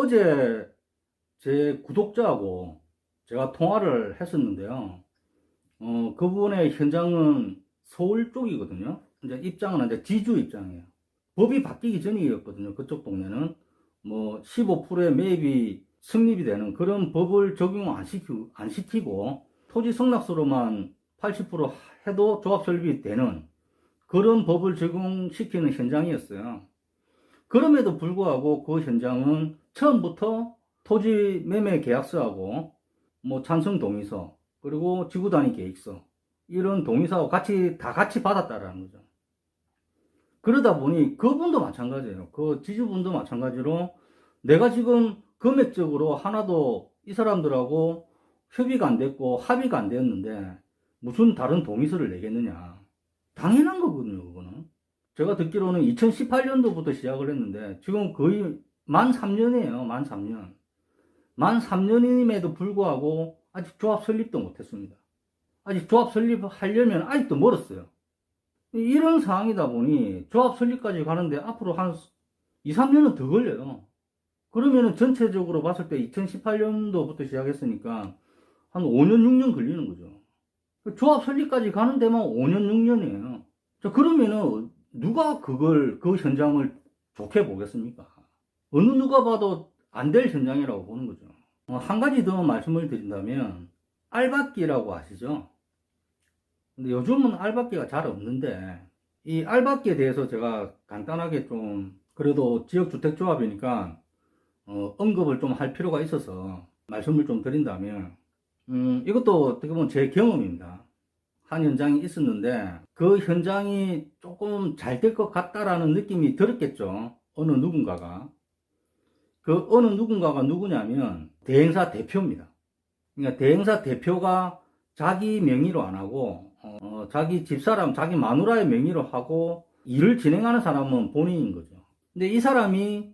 어제 제 구독자하고 제가 통화를 했었는데요. 그분의 현장은 서울 쪽이거든요. 이제 입장은 이제 지주 입장이에요. 법이 바뀌기 전이었거든요. 그쪽 동네는 뭐 15%의 매입이 성립이 되는 그런 법을 적용 안 시키고 토지 승낙서로만 80% 해도 조합 설립이 되는 그런 법을 적용시키는 현장이었어요. 그럼에도 불구하고 그 현장은 처음부터 토지 매매 계약서하고 뭐 찬성 동의서 그리고 지구 단위 계획서 이런 동의서하고 다 같이 받았다라는 거죠. 그러다 보니 그분도 마찬가지예요. 그 지주분도 마찬가지로 내가 지금 금액적으로 하나도 이 사람들하고 협의가 안 됐고 합의가 안 되었는데 무슨 다른 동의서를 내겠느냐. 당연한 거거든요, 그거는. 제가 듣기로는 2018년도부터 시작을 했는데 지금 거의 만 3년이에요. 만 3년. 만 3년임에도 불구하고 아직 조합 설립도 못했습니다. 아직 조합 설립하려면 아직도 멀었어요. 이런 상황이다 보니 조합 설립까지 가는데 앞으로 한 2, 3년은 더 걸려요. 그러면은 전체적으로 봤을 때 2018년도부터 시작했으니까 한 5년, 6년 걸리는 거죠. 조합 설립까지 가는 데만 5년, 6년이에요. 자, 그러면은 누가 그 현장을 좋게 보겠습니까? 어느 누가 봐도 안 될 현장이라고 보는 거죠. 한 가지 더 말씀을 드린다면 알박기라고 아시죠? 근데 요즘은 알박기가 잘 없는데 이 알박기에 대해서 제가 간단하게 좀 그래도 지역주택조합이니까 언급을 좀 할 필요가 있어서 말씀을 좀 드린다면 이것도 어떻게 보면 제 경험입니다. 한 현장이 있었는데 그 현장이 조금 잘 될 것 같다라는 느낌이 들었겠죠. 어느 누군가가. 그 어느 누군가가 누구냐면 대행사 대표입니다. 그러니까 대행사 대표가 자기 명의로 안 하고 자기 집사람, 자기 마누라의 명의로 하고 일을 진행하는 사람은 본인인 거죠. 근데 이 사람이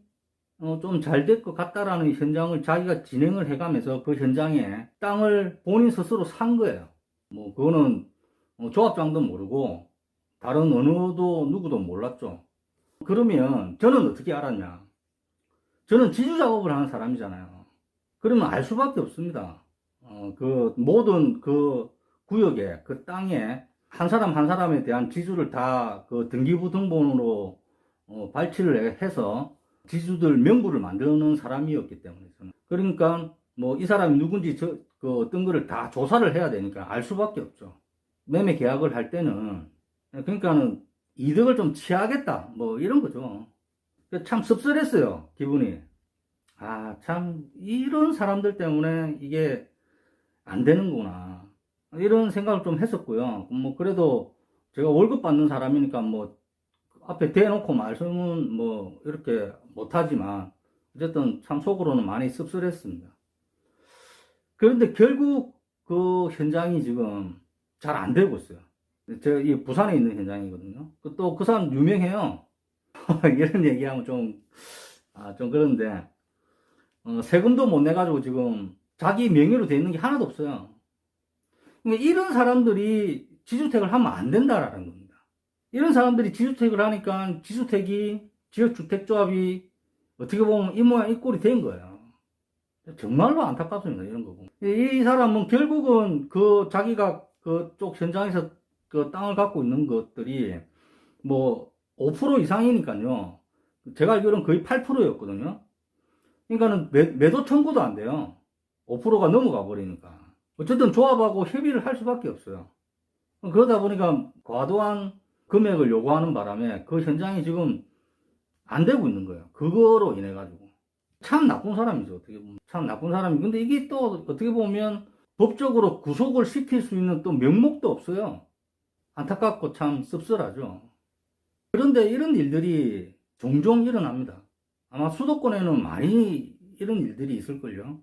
좀 잘 될 것 같다라는 현장을 자기가 진행을 해가면서 그 현장에 땅을 본인 스스로 산 거예요. 뭐 그거는 조합장도 모르고 다른 어느 누구도 몰랐죠. 그러면 저는 어떻게 알았냐? 저는 지주 작업을 하는 사람이잖아요. 그러면 알 수밖에 없습니다. 그 모든 그 구역에 그 땅에 한 사람 한 사람에 대한 지주를 다 그 등기부등본으로 발치를 해서 지주들 명부를 만드는 사람이었기 때문에 저는. 그러니까 뭐 이 사람이 누군지 그 어떤 거를 다 조사를 해야 되니까 알 수밖에 없죠. 매매 계약을 할 때는 그러니까는 이득을 좀 취하겠다 뭐 이런 거죠. 참 씁쓸했어요, 기분이. 아, 참 이런 사람들 때문에 이게 안 되는구나 이런 생각을 좀 했었고요. 뭐 그래도 제가 월급 받는 사람이니까 뭐 앞에 대놓고 말씀은 뭐 이렇게 못하지만 어쨌든 참 속으로는 많이 씁쓸했습니다. 그런데 결국 그 현장이 지금 잘 안 되고 있어요. 제가 이 부산에 있는 현장이거든요. 또 그 사람 유명해요. 이런 얘기하면 좀 그런데 세금도 못 내가지고 지금 자기 명의로 돼 있는 게 하나도 없어요. 그러니까 이런 사람들이 지주택을 하면 안 된다라는 겁니다. 이런 사람들이 지주택을 하니까 지주택이 지역주택조합이 어떻게 보면 이 모양 이 꼴이 된 거예요. 정말로 안타깝습니다. 이런 거고. 이 사람은 결국은 그 자기가 그쪽 현장에서 그 땅을 갖고 있는 것들이 뭐 5% 이상이니까요. 제가 알기로는 거의 8%였거든요. 그러니까는 매도 청구도 안 돼요. 5%가 넘어가 버리니까. 어쨌든 조합하고 협의를 할 수밖에 없어요. 그러다 보니까 과도한 금액을 요구하는 바람에 그 현장이 지금 안 되고 있는 거예요. 그거로 인해 가지고. 참 나쁜 사람이죠. 어떻게 보면. 참 나쁜 사람이. 근데 이게 또 어떻게 보면 법적으로 구속을 시킬 수 있는 또 명목도 없어요. 안타깝고 참 씁쓸하죠. 그런데 이런 일들이 종종 일어납니다. 아마 수도권에는 많이 이런 일들이 있을걸요.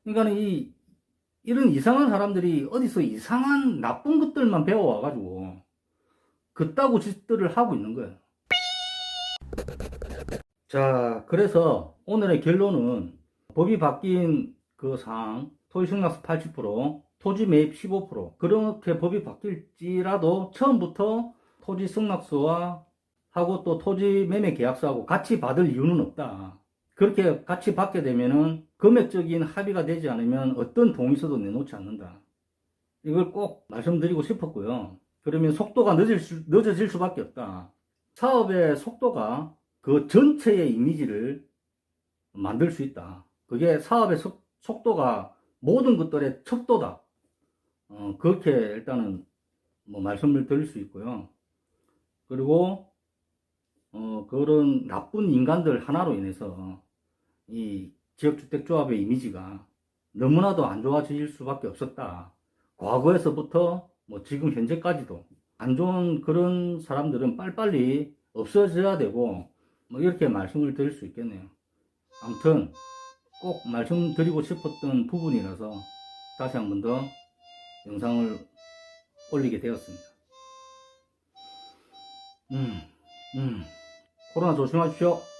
그러니까 이런 이상한 사람들이 어디서 이상한 나쁜 것들만 배워와가지고 그따구 짓들을 하고 있는 거예요. 자, 그래서 오늘의 결론은 법이 바뀐 그 사항, 토지 승낙서 80%, 토지 매입 15%, 그렇게 법이 바뀔지라도 처음부터 토지 승낙서와 하고 또 토지 매매 계약서하고 같이 받을 이유는 없다. 그렇게 같이 받게 되면은 금액적인 합의가 되지 않으면 어떤 동의서도 내놓지 않는다. 이걸 꼭 말씀드리고 싶었고요. 그러면 속도가 늦어질 수밖에 없다. 사업의 속도가 그 전체의 이미지를 만들 수 있다. 그게 사업의 속도가 모든 것들의 척도다. 그렇게 일단은 뭐 말씀을 드릴 수 있고요. 그리고 그런 나쁜 인간들 하나로 인해서 이 지역주택조합의 이미지가 너무나도 안 좋아질 수밖에 없었다. 과거에서부터 뭐 지금 현재까지도 안 좋은 그런 사람들은 빨리빨리 없어져야 되고 뭐 이렇게 말씀을 드릴 수 있겠네요. 아무튼 꼭 말씀드리고 싶었던 부분이라서 다시 한 번 더 영상을 올리게 되었습니다. 코로나 조심하십시오.